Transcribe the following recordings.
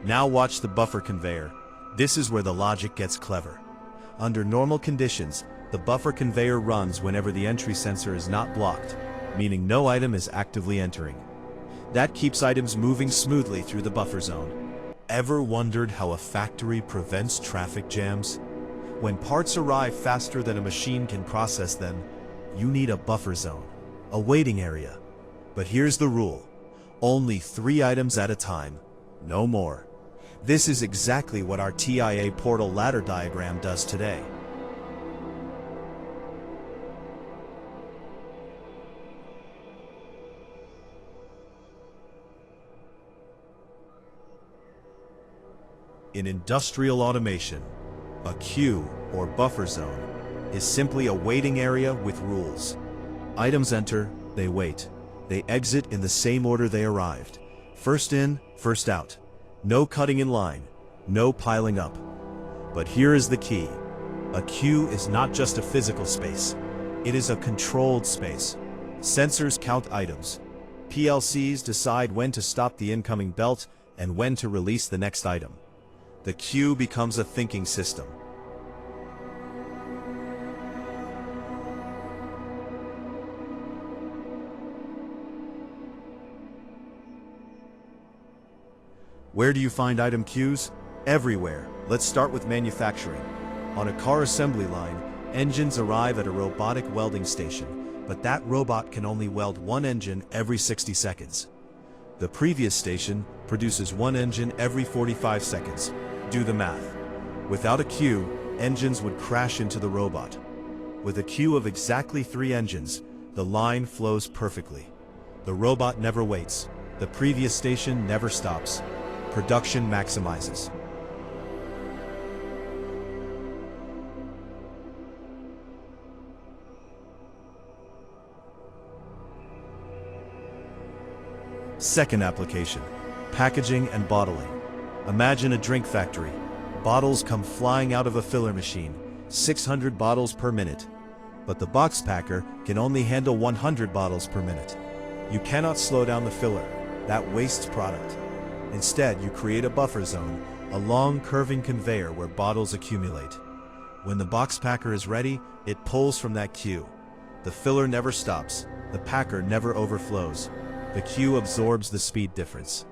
Now watch the buffer conveyor. This is where the logic gets clever. Under normal conditions, the buffer conveyor runs whenever the entry sensor is not blocked, meaning no item is actively entering. That keeps items moving smoothly through the buffer zone. Ever wondered how a factory prevents traffic jams? When parts arrive faster than a machine can process them, you need a buffer zone, a waiting area. But here's the rule: only 3 items at a time, no more. This is exactly what our TIA portal ladder diagram does today. In industrial automation, a queue, or buffer zone, is simply a waiting area with rules. Items enter, they wait. They exit in the same order they arrived. First in, first out. No cutting in line, no piling up. But here is the key. A queue is not just a physical space. It is a controlled space. Sensors count items. PLCs decide when to stop the incoming belt and when to release the next item. The queue becomes a thinking system. Where do you find item queues? Everywhere. Let's start with manufacturing. On a car assembly line, engines arrive at a robotic welding station, but that robot can only weld 1 engine every 60 seconds. The previous station produces 1 engine every 45 seconds. Do the math. Without a queue, engines would crash into the robot. With a queue of exactly 3 engines, the line flows perfectly. The robot never waits. The previous station never stops. Production maximizes. Second application: packaging and bottling. Imagine a drink factory. Bottles come flying out of a filler machine, 600 bottles per minute. But the box packer can only handle 100 bottles per minute. You cannot slow down the filler. That wastes product. Instead, you create a buffer zone, a long curving conveyor where bottles accumulate. When the box packer is ready, it pulls from that queue. The filler never stops. The packer never overflows. The queue absorbs the speed difference.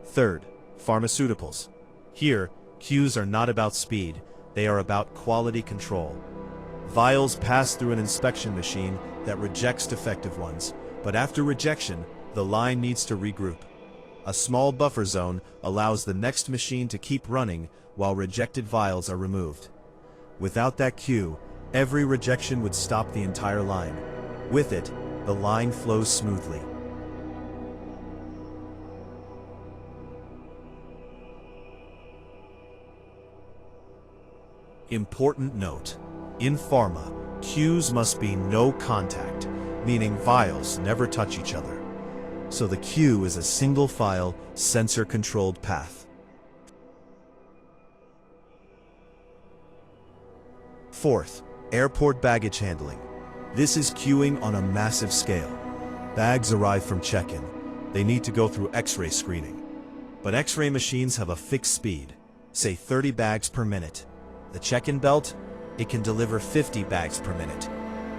Third, pharmaceuticals. Here, queues are not about speed. They are about quality control. Vials pass through an inspection machine that rejects defective ones, but after rejection, the line needs to regroup. A small buffer zone allows the next machine to keep running while rejected vials are removed. Without that queue, every rejection would stop the entire line. With it, the line flows smoothly. Important note: in pharma, queues must be no contact, meaning vials never touch each other. So the queue is a single file, sensor-controlled path. Fourth, airport baggage handling. This is queuing on a massive scale. Bags arrive from check-in. They need to go through X-ray screening. But X-ray machines have a fixed speed, say 30 bags per minute. The check-in belt, it can deliver 50 bags per minute.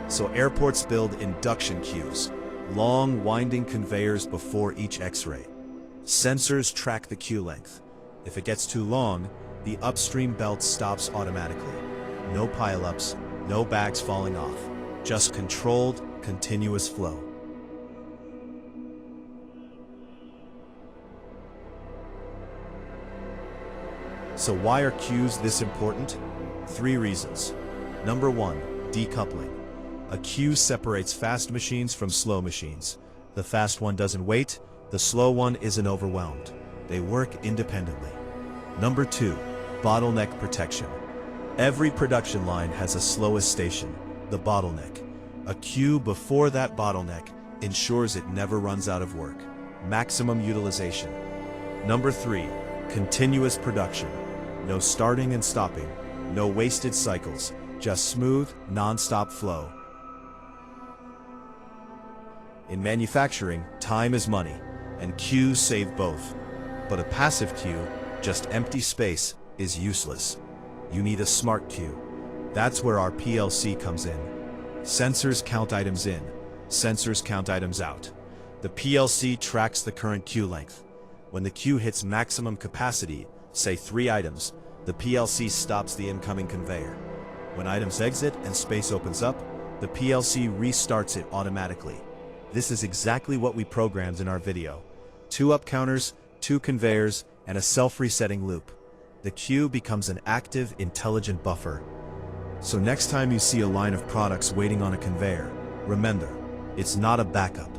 So airports build induction queues, long winding conveyors before each X-ray. Sensors track the queue length. If it gets too long, the upstream belt stops automatically. No pile-ups, no bags falling off, just controlled, continuous flow. So why are queues this important? 3 reasons. Number 1, decoupling. A queue separates fast machines from slow machines. The fast one doesn't wait, the slow one isn't overwhelmed. They work independently. Number 2, bottleneck protection. Every production line has a slowest station, the bottleneck. A queue before that bottleneck ensures it never runs out of work. Maximum utilization. Number 3, continuous production. No starting and stopping, no wasted cycles, just smooth, non-stop flow. In manufacturing, time is money, and queues save both. But a passive queue, just empty space, is useless. You need a smart queue. That's where our PLC comes in. Sensors count items in, sensors count items out. The PLC tracks the current queue length. When the queue hits maximum capacity, say 3 items, the PLC stops the incoming conveyor. When items exit and space opens up, the PLC restarts it automatically. This is exactly what we programmed in our video. 2 up counters, 2 conveyors, and a self-resetting loop. The queue becomes an active, intelligent buffer. So next time you see a line of products waiting on a conveyor, remember, it's not a backup.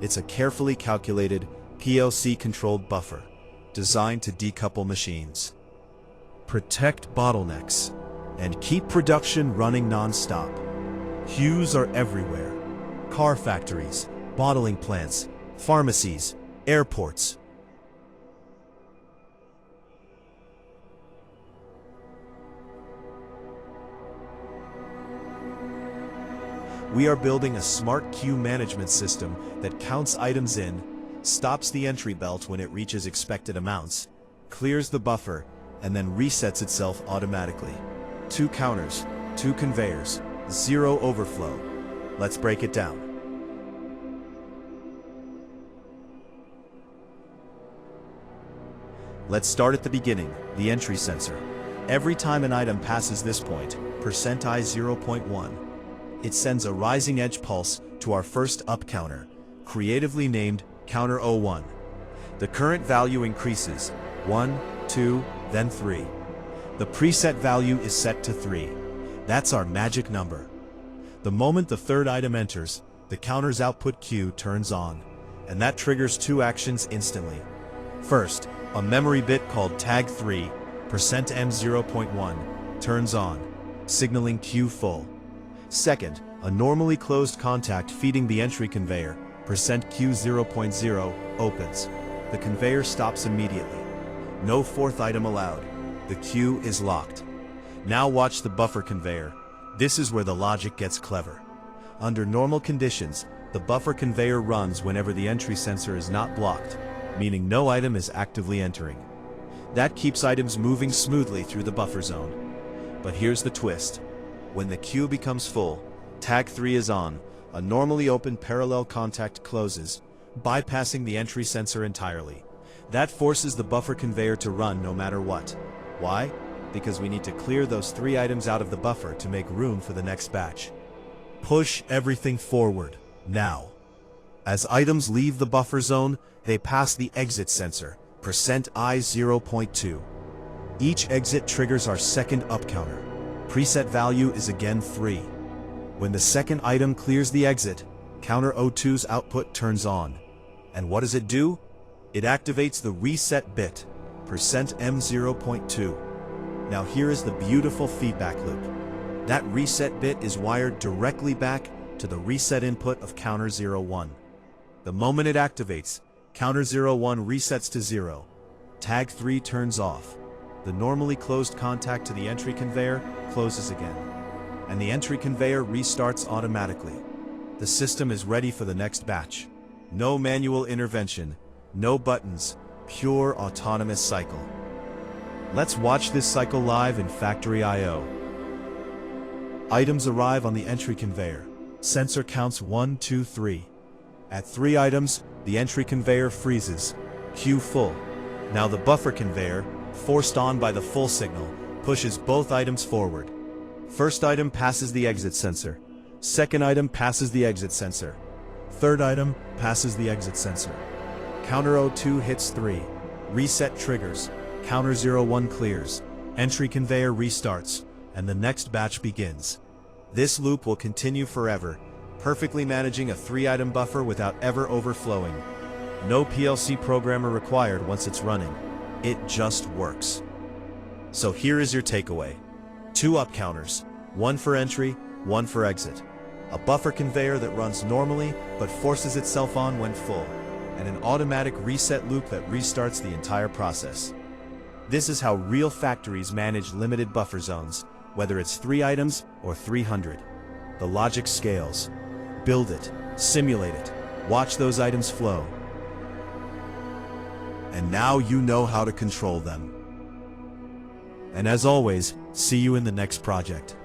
It's a carefully calculated, PLC-controlled buffer, designed to decouple machines, protect bottlenecks, and keep production running non-stop. Queues are everywhere. Car factories, bottling plants, pharmacies, airports. We are building a smart queue management system that counts items in, stops the entry belt when it reaches expected amounts, clears the buffer, and then resets itself automatically. 2 counters, 2 conveyors, 0 overflow. Let's break it down. Let's start at the beginning, the entry sensor. Every time an item passes this point, %I 0.1, it sends a rising edge pulse to our first up counter, creatively named counter 01. The current value increases, 1, 2, then 3. The preset value is set to 3. That's our magic number. The moment the third item enters, the counter's output queue turns on, and that triggers 2 actions instantly. First, a memory bit called tag 3, %M 0.1, turns on, signaling queue full. Second, a normally closed contact feeding the entry conveyor, %Q 0.0, opens. The conveyor stops immediately. No fourth item allowed. The queue is locked. Now watch the buffer conveyor. This is where the logic gets clever. Under normal conditions, the buffer conveyor runs whenever the entry sensor is not blocked, meaning no item is actively entering. That keeps items moving smoothly through the buffer zone. But here's the twist. When the queue becomes full, tag 3 is on, a normally open parallel contact closes, bypassing the entry sensor entirely. That forces the buffer conveyor to run no matter what. Why? Because we need to clear those 3 items out of the buffer to make room for the next batch. Push everything forward, now. As items leave the buffer zone, they pass the exit sensor, %I 0.2. Each exit triggers our second up counter. Preset value is again 3. When the second item clears the exit, counter 02's output turns on. And what does it do? It activates the reset bit, %M 0.2. Now here is the beautiful feedback loop. That reset bit is wired directly back to the reset input of counter 01. The moment it activates, counter 01 resets to 0. Tag 3 turns off. The normally closed contact to the entry conveyor closes again, and the entry conveyor restarts automatically. The system is ready for the next batch. No manual intervention, no buttons, pure autonomous cycle. Let's watch this cycle live in Factory I/O. Items arrive on the entry conveyor. Sensor counts 1, 2, 3. At 3 items, the entry conveyor freezes. Queue full. Now the buffer conveyor, forced on by the full signal, pushes both items forward. First item passes the exit sensor. Second item passes the exit sensor. Third item passes the exit sensor. Counter 02 hits 3. Reset triggers. Counter 01 clears. Entry conveyor restarts, and the next batch begins. This loop will continue forever, perfectly managing a 3-item buffer without ever overflowing. No PLC programmer required once it's running. It just works. So here is your takeaway. 2 up counters, 1 for entry, 1 for exit. A buffer conveyor that runs normally but forces itself on when full, and an automatic reset loop that restarts the entire process. This is how real factories manage limited buffer zones, whether it's 3 items or 300. The logic scales. Build it, simulate it, watch those items flow. And now you know how to control them. And as always, see you in the next project.